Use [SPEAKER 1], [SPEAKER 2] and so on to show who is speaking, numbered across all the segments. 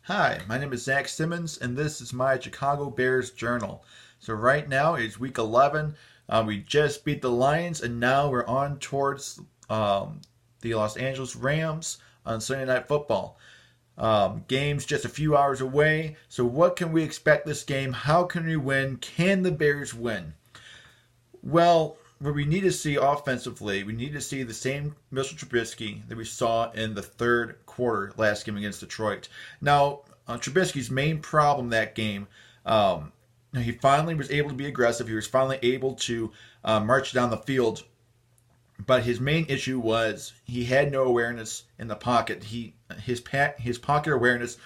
[SPEAKER 1] Hi, my name is Zach Simmons, and this is my Chicago Bears Journal. So, right now it's week 11. We just beat the Lions, and now we're on towards the Los Angeles Rams on Sunday Night Football. Game's just a few hours away. So, what can we expect this game? How can we win? Can the Bears win? Well, what we need to see offensively, we need to see the same Mitchell Trubisky that we saw in the third quarter last game against Detroit. Now, Trubisky's main problem that game, he finally was able to be aggressive. He was finally able to march down the field, but his main issue was he had no awareness in the pocket. His pocket awareness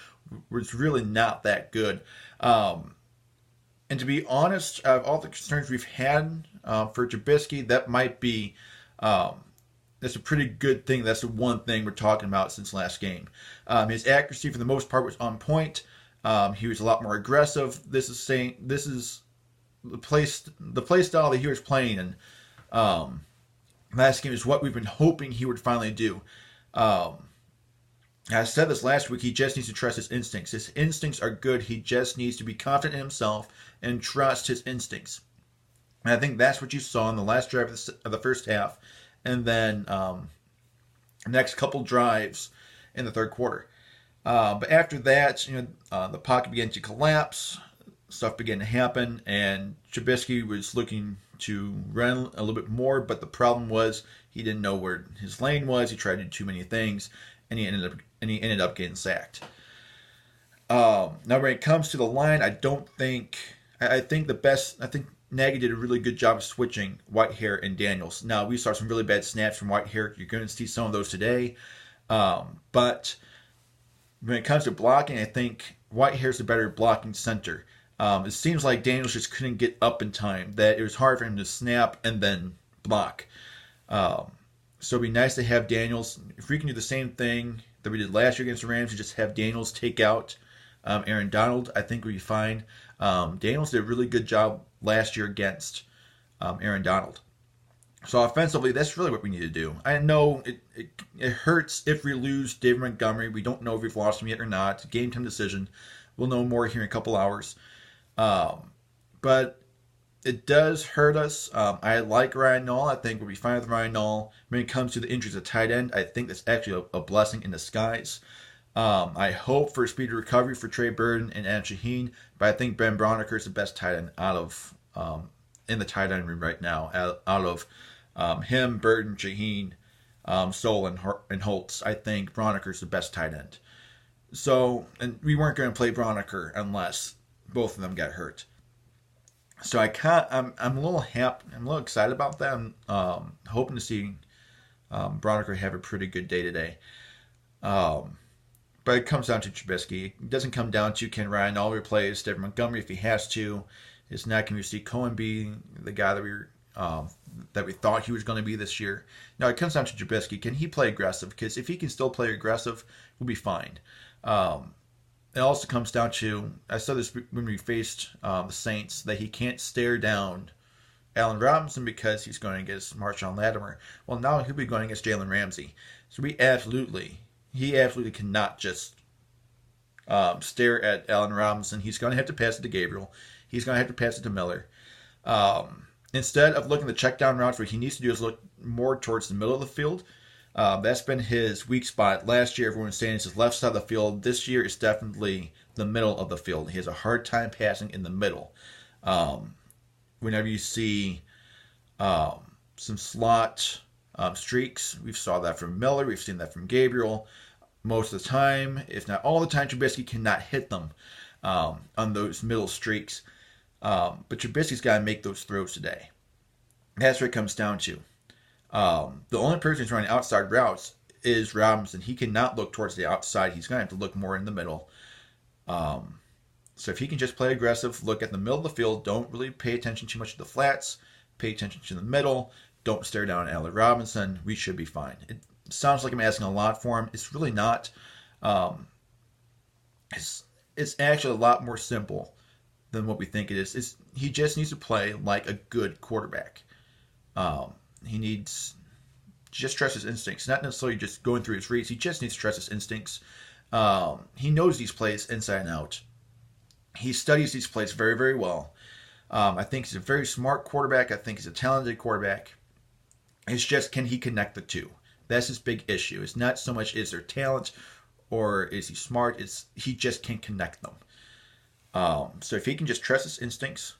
[SPEAKER 1] was really not that good. And to be honest, of all the concerns we've had for Trubisky, that might be that's a pretty good thing. That's the one thing we're talking about since last game. His accuracy, for the most part, was on point. He was a lot more aggressive. This is the play style that he was playing in last game is what we've been hoping he would finally do. I said this last week. He just needs to trust his instincts. His instincts are good. He just needs to be confident in himself and trust his instincts. And I think that's what you saw in the last drive of the first half, and then next couple drives in the third quarter. But after that, the pocket began to collapse. Stuff began to happen, and Trubisky was looking to run a little bit more. But the problem was he didn't know where his lane was. He tried to do too many things, and he ended up getting sacked. Now, when it comes to the line, I think Nagy did a really good job of switching Whitehair and Daniels. Now, we saw some really bad snaps from Whitehair. You're going to see some of those today. But when it comes to blocking, I think Whitehair's the better blocking center. It seems like Daniels just couldn't get up in time, that it was hard for him to snap and then block. So it'd be nice to have Daniels. If we can do the same thing that we did last year against the Rams, and just have Daniels take out Aaron Donald, I think we'd be fine. Daniels did a really good job last year against Aaron Donald. So offensively, that's really what we need to do. I know it hurts if we lose David Montgomery. We don't know if we've lost him yet or not. Game time decision. We'll know more here in a couple hours. But it does hurt us. I like Ryan Nall. I think we'll be fine with Ryan Nall. When it comes to the injuries at tight end, I think that's actually a blessing in disguise. I hope for a speedy recovery for Trey Burton and Adam Shaheen, but I think Ben Braunecker is the best tight end out of in the tight end room right now. Out of him, Burton, Shaheen, Stoll, and Holtz, I think Braunecker is the best tight end. So, and we weren't going to play Braunecker unless both of them got hurt. So I'm a little happy. I'm a little excited about that. I'm hoping to see Braunecker have a pretty good day today. But it comes down to Trubisky. It doesn't come down to can Ryan Nall replace David Montgomery if he has to. It's not going to see Cohen be the guy that we thought he was going to be this year. Now it comes down to Trubisky. Can he play aggressive? Because if he can still play aggressive, we'll be fine. It also comes down to, I said this when we faced the Saints, that he can't stare down Allen Robinson because he's going against Marshawn Lattimore. Well, now he'll be going against Jalen Ramsey. So he absolutely cannot just stare at Allen Robinson. He's going to have to pass it to Gabriel. He's going to have to pass it to Miller. Instead of looking at the check down routes, what he needs to do is look more towards the middle of the field. That's been his weak spot. Last year, everyone was saying it's his left side of the field. This year, it's definitely the middle of the field. He has a hard time passing in the middle. Whenever you see some slot streaks, we've saw that from Miller. We've seen that from Gabriel. Most of the time, if not all the time, Trubisky cannot hit them on those middle streaks. But Trubisky's got to make those throws today. That's what it comes down to. The only person who's running outside routes is Robinson. He cannot look towards the outside. He's going to have to look more in the middle. So if he can just play aggressive, look at the middle of the field, don't really pay attention too much to the flats, pay attention to the middle, don't stare down at Allen Robinson, we should be fine. It sounds like I'm asking a lot for him. It's really not. It's actually a lot more simple than what we think it is. He just needs to play like a good quarterback. He needs just trust his instincts, not necessarily just going through his reads. He just needs to trust his instincts. He knows these plays inside and out. He studies these plays very, very well. I think he's a very smart quarterback. I think he's a talented quarterback. It's just, can he connect the two? That's his big issue. It's not so much is there talent or is he smart. It's he just can't connect them. So if he can just trust his instincts,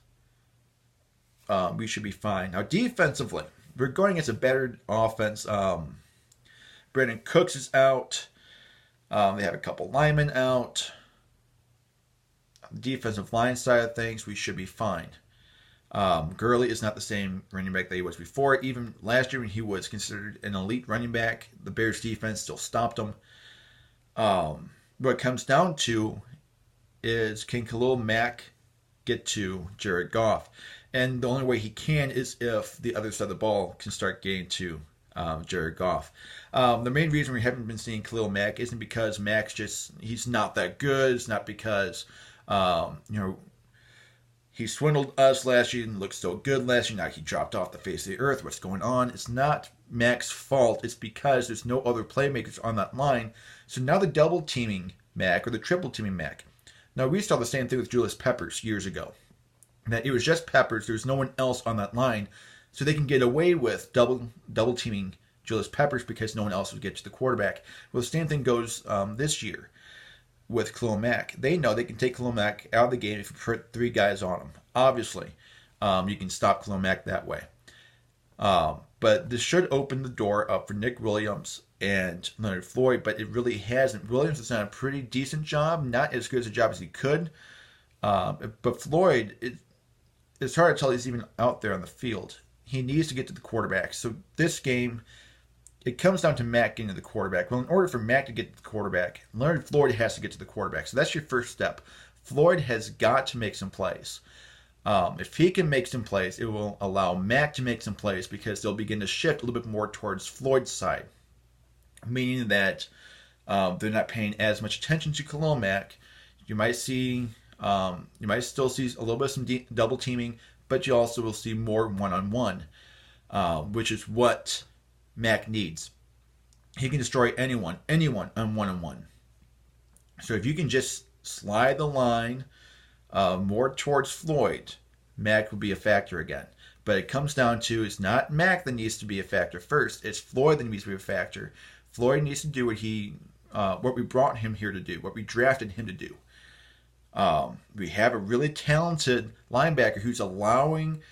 [SPEAKER 1] we should be fine. Now defensively, we're going against a better offense. Brandon Cooks is out. They have a couple linemen out. On the defensive line side of things, we should be fine. Gurley is not the same running back that he was before. Even last year when he was considered an elite running back, the Bears defense still stopped him. What it comes down to is, can Khalil Mack get to Jared Goff? And the only way he can is if the other side of the ball can start getting to Jared Goff. The main reason we haven't been seeing Khalil Mack isn't because Mack's he's not that good. It's not because, he swindled us last year and looked so good last year. Now he dropped off the face of the earth. What's going on? It's not Mack's fault. It's because there's no other playmakers on that line. So now they're double teaming Mack or the triple teaming Mack. Now we saw the same thing with Julius Peppers years ago. That it was just Peppers. There's no one else on that line. So they can get away with double teaming Julius Peppers because no one else would get to the quarterback. Well, the same thing goes this year with Khalil Mack. They know they can take Khalil Mack out of the game if you put 3 guys on him. Obviously, you can stop Khalil Mack that way. But this should open the door up for Nick Williams and Leonard Floyd, but it really hasn't. Williams has done a pretty decent job, not as good as a job as he could. But Floyd, it's hard to tell he's even out there on the field. He needs to get to the quarterback. So this game, it comes down to Mack getting to the quarterback. Well, in order for Mack to get to the quarterback, Leonard Floyd has to get to the quarterback. So that's your first step. Floyd has got to make some plays. If he can make some plays, it will allow Mack to make some plays because they'll begin to shift a little bit more towards Floyd's side, meaning that they're not paying as much attention to Khalil Mack. You might still see a little bit of some double teaming, but you also will see more one-on-one, which is what Mack needs. He can destroy anyone on one-on-one. So if you can just slide the line more towards Floyd, Mack will be a factor again. But it comes down to, it's not Mack that needs to be a factor first. It's Floyd that needs to be a factor. Floyd needs to do what we brought him here to do, what we drafted him to do. We have a really talented linebacker who's allowing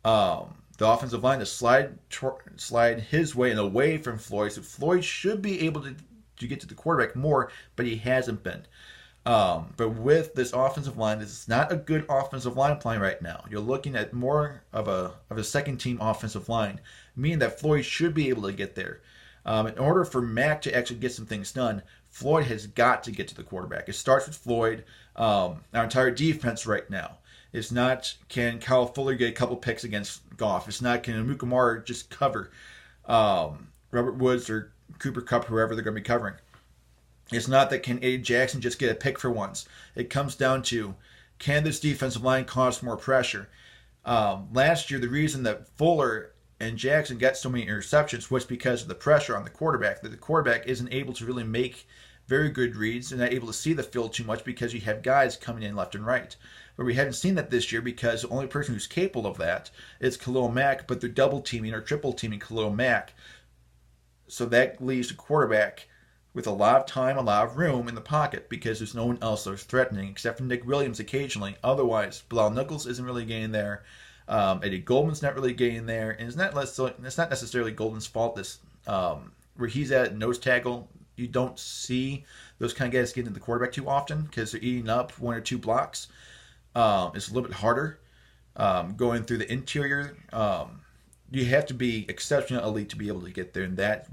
[SPEAKER 1] the offensive line to slide his way and away from Floyd. So Floyd should be able to get to the quarterback more, but he hasn't been. But with this offensive line, this is not a good offensive line playing right now. You're looking at more of a second team offensive line, meaning that Floyd should be able to get there. In order for Mack to actually get some things done, Floyd has got to get to the quarterback. It starts with Floyd. Our entire defense right now. It's not, can Kyle Fuller get a couple picks against Goff? It's not, can Amukamara just cover Robert Woods or Cooper Kupp, whoever they're going to be covering. It's not that, can Eddie Jackson just get a pick for once. It comes down to, can this defensive line cause more pressure? Last year, the reason that Fuller and Jackson got so many interceptions was because of the pressure on the quarterback. That the quarterback isn't able to really make very good reads and not able to see the field too much because you have guys coming in left and right. But we haven't seen that this year because the only person who's capable of that is Khalil Mack, but they're double teaming or triple teaming Khalil Mack. So that leaves the quarterback with a lot of time, a lot of room in the pocket because there's no one else that's threatening except for Nick Williams occasionally. Otherwise, Bilal Nichols isn't really getting there. Eddie Goldman's not really getting there. And it's not necessarily Goldman's fault. This where he's at nose tackle, you don't see those kind of guys getting to the quarterback too often because they're eating up 1 or 2 blocks. It's a little bit harder going through the interior. You have to be exceptionally elite to be able to get there, and that's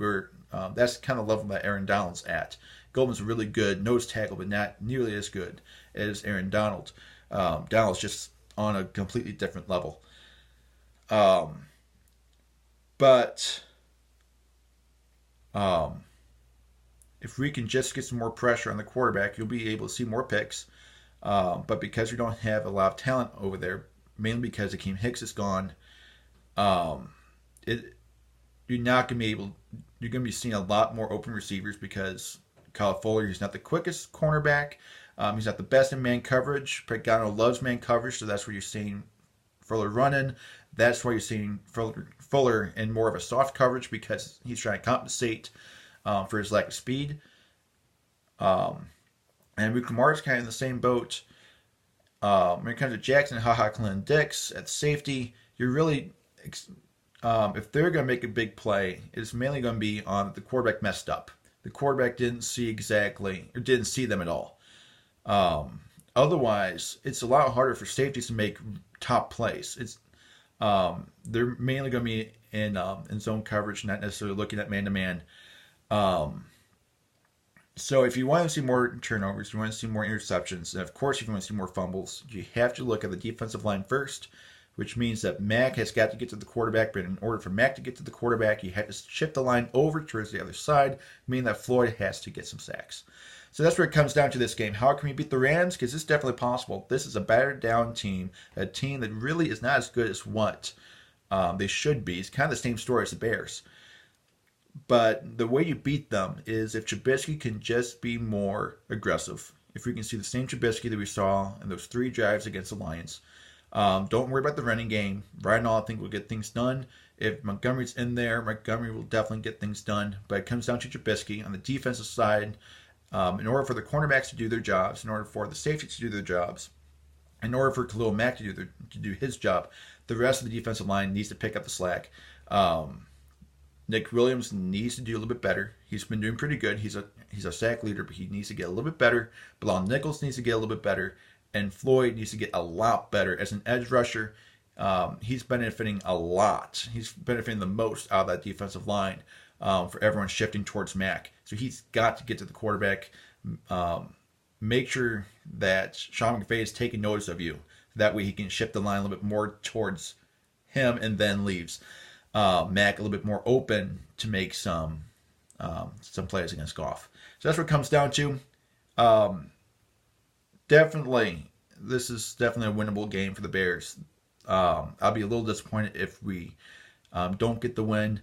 [SPEAKER 1] kind of the level that Aaron Donald's at. Goldman's really good nose tackle, but not nearly as good as Aaron Donald. Donald's just on a completely different level. But if we can just get some more pressure on the quarterback, you'll be able to see more picks. But because we don't have a lot of talent over there, mainly because Akeem Hicks is gone, you're not going to be able. You're going to be seeing a lot more open receivers because Kyle Fuller. He's not the quickest cornerback. He's not the best in man coverage. Pagano loves man coverage, so that's where you're seeing Fuller running. That's why you're seeing Fuller in more of a soft coverage because he's trying to compensate for his lack of speed. And Rick Lamar's kind of in the same boat. When it comes to Jackson, Clinton-Dix at safety, you're really, if they're going to make a big play, it's mainly going to be on the quarterback messed up. The quarterback didn't see them at all. Otherwise, it's a lot harder for safeties to make top plays. They're mainly going to be in zone coverage, not necessarily looking at man-to-man. So if you want to see more turnovers, you want to see more interceptions, and of course if you want to see more fumbles, you have to look at the defensive line first, which means that Mack has got to get to the quarterback, but in order for Mack to get to the quarterback, you have to shift the line over towards the other side, meaning that Floyd has to get some sacks. So that's where it comes down to this game. How can we beat the Rams? Because it's definitely possible. This is a battered down team, a team that really is not as good as what they should be. It's kind of the same story as the Bears. But the way you beat them is if Trubisky can just be more aggressive. If we can see the same Trubisky that we saw in those 3 drives against the Lions. Don't worry about the running game. Ryan Hall, I think, will get things done. If Montgomery's in there, Montgomery will definitely get things done. But it comes down to Trubisky on the defensive side. In order for the cornerbacks to do their jobs, in order for the safeties to do their jobs, in order for Khalil Mack to do his job, the rest of the defensive line needs to pick up the slack. Nick Williams needs to do a little bit better. He's been doing pretty good. He's a sack leader, but he needs to get a little bit better. Bilal Nichols needs to get a little bit better. And Floyd needs to get a lot better. As an edge rusher, he's benefiting a lot. He's benefiting the most out of that defensive line for everyone shifting towards Mack. So he's got to get to the quarterback. Make sure that Sean McVay is taking notice of you. That way he can shift the line a little bit more towards him and then leaves Mack a little bit more open to make some plays against Goff. So that's what it comes down to. This is definitely a winnable game for the Bears. I'll be a little disappointed if we don't get the win.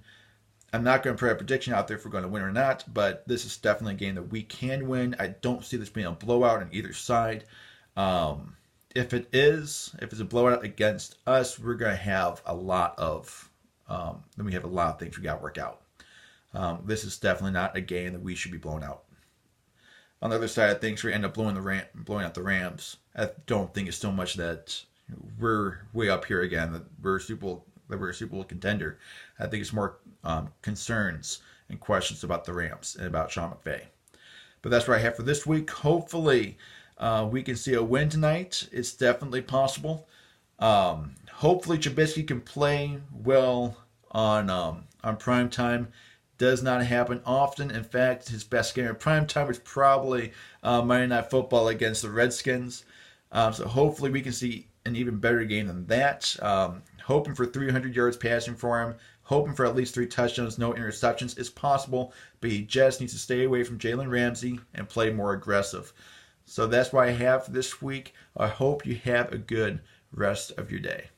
[SPEAKER 1] I'm not going to put a prediction out there if we're going to win or not, but this is definitely a game that we can win. I don't see this being a blowout on either side. If it's a blowout against us, we're going to have a lot of things we got to work out. This is definitely not a game that we should be blowing out. On the other side of things, we end up blowing out the Rams. I don't think it's so much that we're way up here again, that we're a Super Bowl contender. I think it's more concerns and questions about the Rams and about Sean McVay. But that's what I have for this week. Hopefully, we can see a win tonight. It's definitely possible. Hopefully, Trubisky can play well on prime time. Does not happen often. In fact, his best game in prime time was probably Monday Night Football against the Redskins. So hopefully we can see an even better game than that. Hoping for 300 yards passing for him. Hoping for at least 3 touchdowns, no interceptions is possible. But he just needs to stay away from Jalen Ramsey and play more aggressive. So that's what I have for this week. I hope you have a good rest of your day.